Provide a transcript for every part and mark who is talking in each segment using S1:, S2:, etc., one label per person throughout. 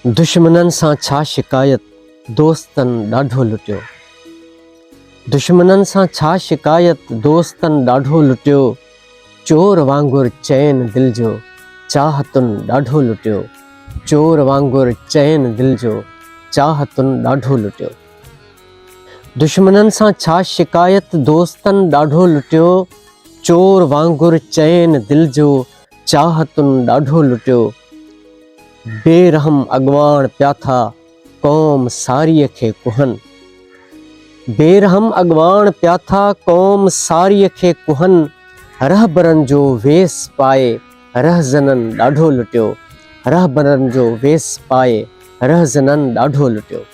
S1: दुश्मनन सां छा शिकायत, दोस्तन ॾाढो लुटियो। दुश्मनन सां छा शिकायत, दोस्तन ॾाढो लुटियो। चोर वांगुरु चैन दिल जो, चाहतुन ॾाढो लुटियो। चोर वांगुरु चैन दिल जो, चाहतुन ॾाढो लुटियो। दुश्मनन सां छा शिकायत, दोस्तन ॾाढो लुटियो। चोर वांगुरु चैन दिल जो, चाहतुन ॾाढो लुटियो। बेरहम अॻवान पिया था क़ौम सारीअ खे कुहन। बेरहम अॻवान पिया था क़ौम सारीअ खे कुहन। रहबरनि जो वेस पाए रहज़ननि ॾाढो लुटियो। रहबरनि जो वेस पाए रहज़ननि ॾाढो लुटियो।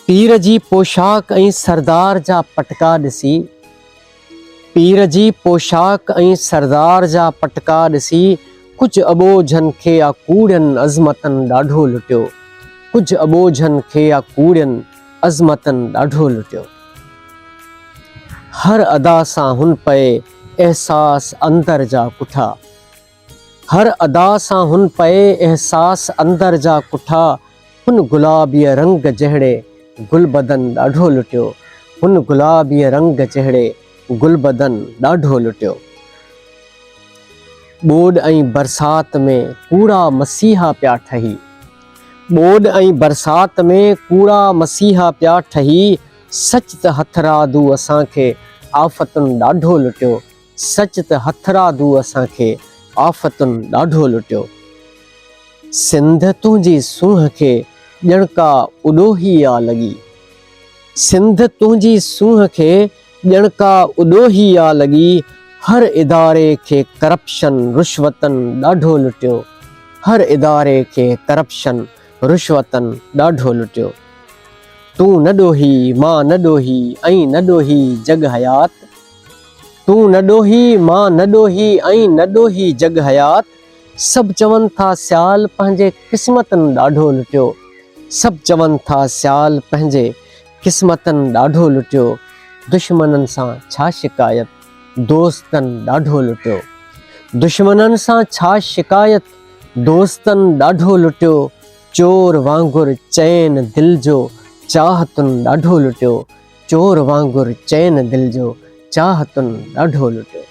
S1: पीर जी पोशाक ऐं सरदार जा पटका ॾिसी, पीर जी पोशाक ऐं सरदार जा पटका ॾिसी, कुझु अॿोझनि खे या कूड़ियनि अज़मतनि ॾाढो लुटियो। कुझु अॿोझनि खे या कूड़ियनि अज़मतनि ॾाढो लुटियो। हर अदा सां हुन पए एहसास अंदर जा कुठा। हर अदा सां हुन पए एहसास अंदर जा कुठा। हुन गुलाबीअ रंग जहिड़े गुलबदन ॾाढो लुटियो। हुन गुलाबीअ रंग जहिड़े गुलबदन ॾाढो लुटियो। ॿोॾ ऐं बरसात में कूड़ा मसीहा पिया ठही। ॿोॾ ऐं बरसात में कूड़ा मसीहा पिया ठही। सच त हथरादू असांखे आफ़तुनि ॾाढो लुटियो। सच त हथरादू असांखे आफ़तुनि ॾाढो लुटियो। सिंध तुंहिंजी सूंहं खे ॼणका उॾोही आ लॻी। सिंध तुंहिंजी सूंहं खे ॼणका उॾोही आ लॻी। हर इदारे खे करप्शन रुश्वतनि ॾाढो लुटियो। हर इदारे खे करप्शन रुश्वतनि ॾाढो लुटियो। तूं न ॾोही मां न ॾोही ऐं न ॾोही जग हयात। तूं न ॾोही मां न ॾोही ऐं न ॾोही जग हयात। सभु चवनि था सियाल पंहिंजे क़िस्मतनि ॾाढो लुटियो। सभु चवनि था सियाल पंहिंजे क़िस्मतनि ॾाढो लुटियो। दुश्मननि सां छा शिकायत, दोस्तनि ॾाढो लुटियो। दुश्मननि सां छा शिकायत, दोस्तनि ॾाढो लुटियो। चोर वांगुरु चैन दिल जो, चाहतुनि ॾाढो लुटियो। चोर वांगुरु चैन दिल जो, चाहतुनि ॾाढो लुटियो।